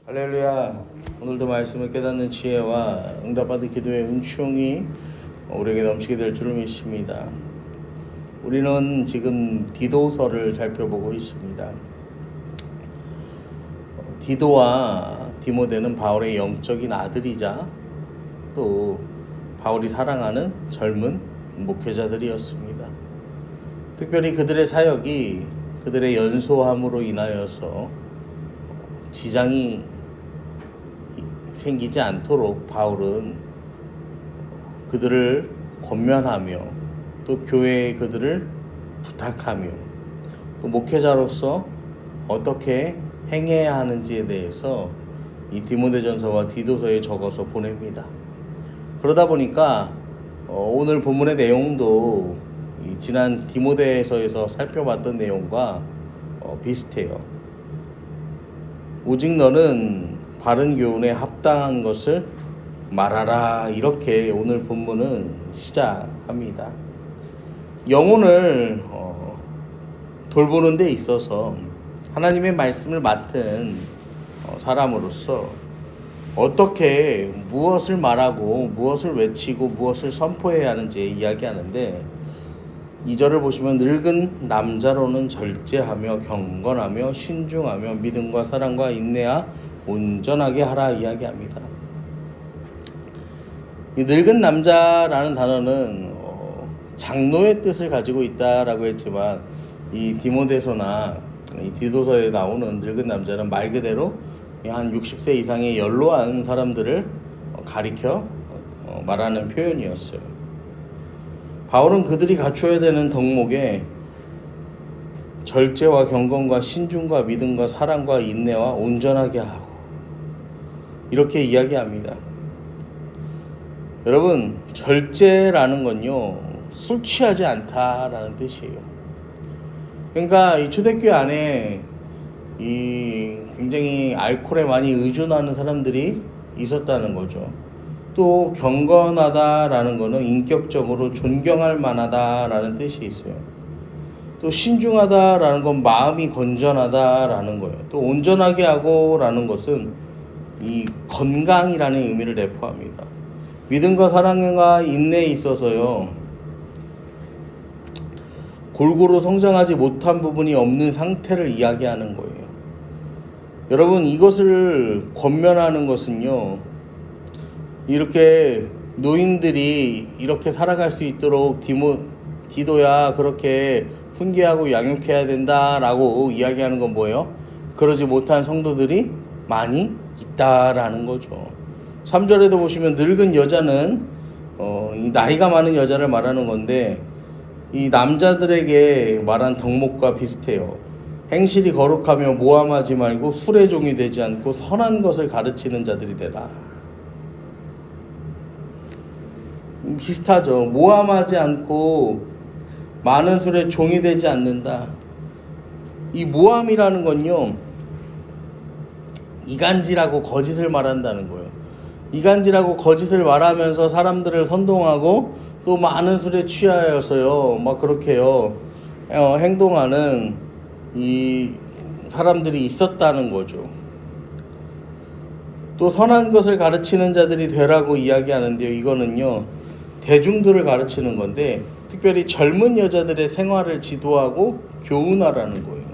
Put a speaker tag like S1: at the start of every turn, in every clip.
S1: 할렐루야. 오늘도 말씀을 깨닫는 지혜와 응답받은 기도의 은총이 우리에게 넘치게 될 줄을 믿습니다. 우리는 지금 디도서를 살펴보고 있습니다. 디도와 디모데는 바울의 영적인 아들이자 또 바울이 사랑하는 젊은 목회자들이었습니다. 특별히 그들의 사역이 그들의 연소함으로 인하여서 지장이 생기지 않도록 바울은 그들을 권면하며 또 교회에 그들을 부탁하며 또 목회자로서 어떻게 행해야 하는지에 대해서 이 디모데전서와 디도서에 적어서 보냅니다. 그러다 보니까 오늘 본문의 내용도 지난 디모데서에서 살펴봤던 내용과 비슷해요. 오직 너는 바른 교훈에 합당한 것을 말하라, 이렇게 오늘 본문은 시작합니다. 영혼을 돌보는 데 있어서 하나님의 말씀을 맡은 사람으로서 어떻게 무엇을 말하고 무엇을 외치고 무엇을 선포해야 하는지 이야기하는데, 2절을 보시면 늙은 남자로는 절제하며 경건하며 신중하며 믿음과 사랑과 인내와 온전하게 하라 이야기합니다. 이 늙은 남자라는 단어는 장로의 뜻을 가지고 있다라고 했지만, 이 디모데서나 이 디도서에 나오는 늙은 남자는 말 그대로 한 60세 이상의 연로한 사람들을 가리켜 말하는 표현이었어요. 바울은 그들이 갖추어야 되는 덕목에 절제와 경건과 신중과 믿음과 사랑과 인내와 온전하게 하고, 이렇게 이야기합니다. 여러분, 절제라는 건요, 술 취하지 않다라는 뜻이에요. 그러니까 이 초대교회 안에 이 굉장히 알코올에 많이 의존하는 사람들이 있었다는 거죠. 또 경건하다라는 것은 인격적으로 존경할 만하다라는 뜻이 있어요. 또 신중하다라는 건 마음이 건전하다라는 거예요. 또 온전하게 하고라는 것은 이 건강이라는 의미를 내포합니다. 믿음과 사랑과 인내에 있어서요, 골고루 성장하지 못한 부분이 없는 상태를 이야기하는 거예요. 여러분, 이것을 권면하는 것은요, 이렇게 노인들이 이렇게 살아갈 수 있도록 디도야 그렇게 훈계하고 양육해야 된다라고 이야기하는 건 뭐예요? 그러지 못한 성도들이 많이 있다라는 거죠. 3절에도 보시면 늙은 여자는 이 나이가 많은 여자를 말하는 건데, 이 남자들에게 말한 덕목과 비슷해요. 행실이 거룩하며 모함하지 말고 술의 종이 되지 않고 선한 것을 가르치는 자들이 되라. 비슷하죠. 모함하지 않고 많은 술에 종이 되지 않는다. 이 모함이라는 건요, 이간질하고 거짓을 말한다는 거예요. 이간질하고 거짓을 말하면서 사람들을 선동하고 또 많은 술에 취하여서요, 막 그렇게요 행동하는 이 사람들이 있었다는 거죠. 또 선한 것을 가르치는 자들이 되라고 이야기하는데요, 이거는요 대중들을 가르치는 건데, 특별히 젊은 여자들의 생활을 지도하고 교훈하라는 거예요.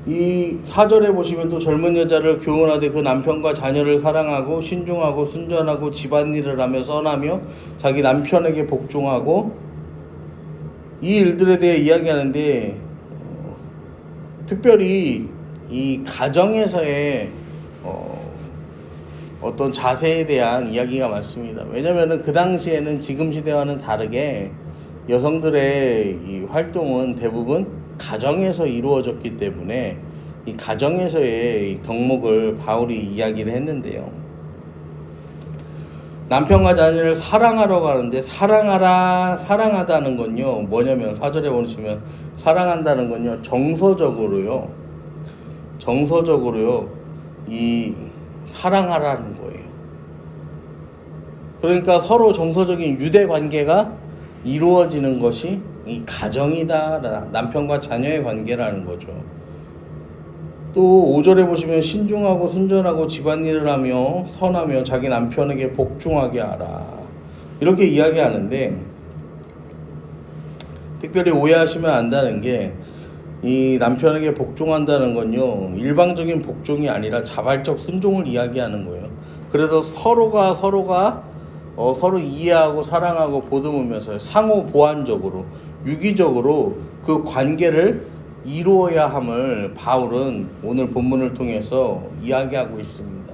S1: 이 4절에 보시면 또 젊은 여자를 교훈하되 그 남편과 자녀를 사랑하고 신중하고 순전하고 집안일을 하며 선하며 자기 남편에게 복종하고, 이 일들에 대해 이야기하는데 특별히 이 가정에서의 어떤 자세에 대한 이야기가 많습니다. 왜냐하면 그 당시에는 지금 시대와는 다르게 여성들의 이 활동은 대부분 가정에서 이루어졌기 때문에 이 가정에서의 이 덕목을 바울이 이야기를 했는데요. 남편과 자녀를 사랑하라고 하는데, 사랑하다는 건요 뭐냐면, 4절에 보시면 사랑한다는 건요 정서적으로요 이 사랑하라는 거예요. 그러니까 서로 정서적인 유대 관계가 이루어지는 것이 이 가정이다, 남편과 자녀의 관계라는 거죠. 또 5절에 보시면 신중하고 순전하고 집안일을 하며 선하며 자기 남편에게 복종하게 하라. 이렇게 이야기하는데 특별히 오해하시면 안다는 게 이 남편에게 복종한다는 건요 일방적인 복종이 아니라 자발적 순종을 이야기하는 거예요. 그래서 서로 이해하고 사랑하고 보듬으면서 상호 보완적으로 유기적으로 그 관계를 이루어야 함을 바울은 오늘 본문을 통해서 이야기하고 있습니다.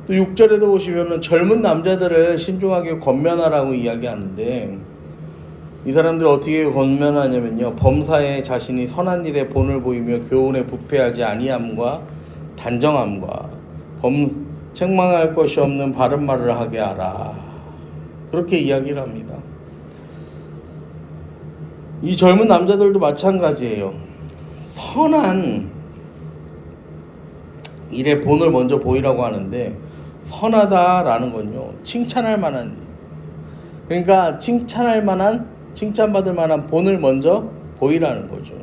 S1: 또 6절에도 보시면은 젊은 남자들을 신중하게 권면하라고 이야기하는데 이 사람들 어떻게 권면하냐면요 범사에 자신이 선한 일에 본을 보이며 교훈에 부패하지 아니함과 단정함과 책망할 것이 없는 바른 말을 하게 하라. 그렇게 이야기를 합니다. 이 젊은 남자들도 마찬가지예요. 선한 일에 본을 먼저 보이라고 하는데 선하다라는 건요 칭찬할 만한, 그러니까 칭찬받을 만한 본을 먼저 보이라는 거죠.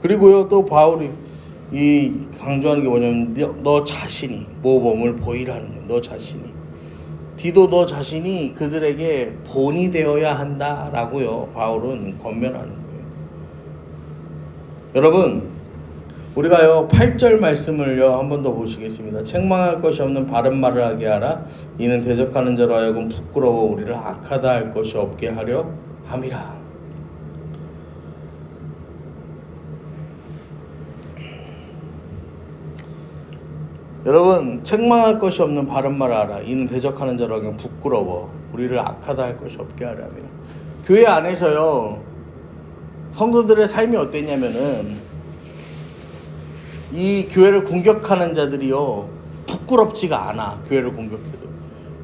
S1: 그리고요 또 바울이 이 강조하는 게 뭐냐면 너 자신이 모범을 보이라는 거예요. 너 자신이 디도 너 자신이 그들에게 본이 되어야 한다라고요 바울은 권면하는 거예요. 여러분 우리가요 8절 말씀을요 한 번 더 보시겠습니다. 책망할 것이 없는 바른 말을 하게 하라. 이는 대적하는 자로 하여금 부끄러워 우리를 악하다 할 것이 없게 하려 함이라. 여러분 책망할 것이 없는 바른 말을 하라. 이는 대적하는 자로 하여금 부끄러워 우리를 악하다 할 것이 없게 하려 함이라. 교회 안에서요 성도들의 삶이 어땠냐면은 이 교회를 공격하는 자들이요 부끄럽지가 않아. 교회를 공격해도.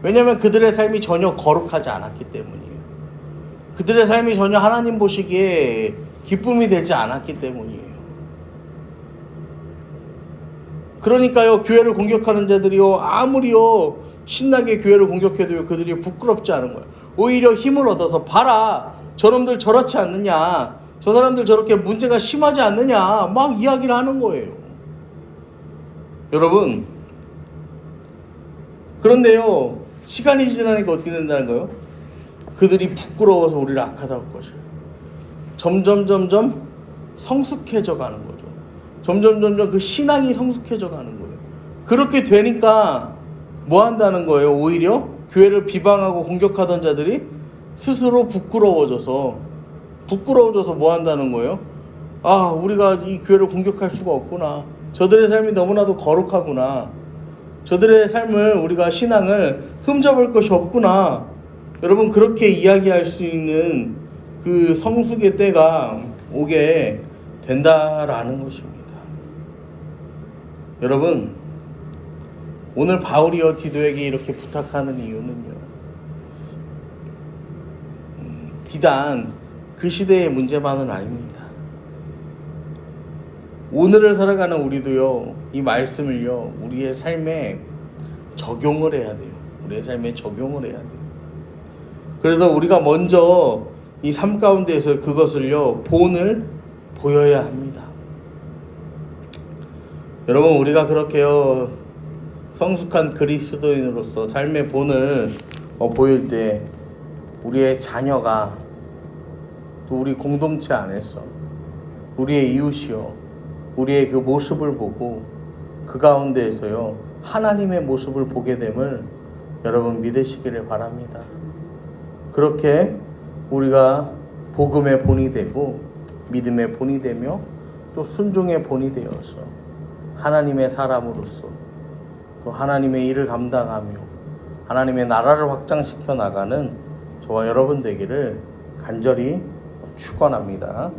S1: 왜냐하면 그들의 삶이 전혀 거룩하지 않았기 때문이에요. 그들의 삶이 전혀 하나님 보시기에 기쁨이 되지 않았기 때문이에요. 그러니까요 교회를 공격하는 자들이요 아무리요 신나게 교회를 공격해도요 그들이 부끄럽지 않은 거예요. 오히려 힘을 얻어서 봐라 저놈들 저렇지 않느냐, 저 사람들 저렇게 문제가 심하지 않느냐 막 이야기를 하는 거예요. 여러분 그런데요 시간이 지나니까 어떻게 된다는 거예요? 그들이 부끄러워서 우리를 악하다 할 것이에요. 점점 성숙해져 가는 거죠. 점점 그 신앙이 성숙해져 가는 거예요. 그렇게 되니까 뭐 한다는 거예요? 오히려 교회를 비방하고 공격하던 자들이 스스로 부끄러워져서 뭐 한다는 거예요? 아 우리가 이 교회를 공격할 수가 없구나. 저들의 삶이 너무나도 거룩하구나. 저들의 삶을 우리가 신앙을 흠잡을 것이 없구나. 여러분 그렇게 이야기할 수 있는 그 성숙의 때가 오게 된다라는 것입니다. 여러분 오늘 바울이요 디도에게 이렇게 부탁하는 이유는요 비단 그 시대의 문제만은 아닙니다. 오늘을 살아가는 우리도요 이 말씀을요 우리의 삶에 적용을 해야 돼요. 우리의 삶에 적용을 해야 돼요. 그래서 우리가 먼저 이 삶 가운데에서 그것을요 본을 보여야 합니다. 여러분 우리가 그렇게요 성숙한 그리스도인으로서 삶의 본을 보일 때 우리의 자녀가 또 우리 공동체 안에서 우리의 이웃이요 우리의 그 모습을 보고 그 가운데에서요 하나님의 모습을 보게 됨을 여러분 믿으시기를 바랍니다. 그렇게 우리가 복음의 본이 되고 믿음의 본이 되며 또 순종의 본이 되어서 하나님의 사람으로서 또 하나님의 일을 감당하며 하나님의 나라를 확장시켜 나가는 저와 여러분 되기를 간절히 축원합니다.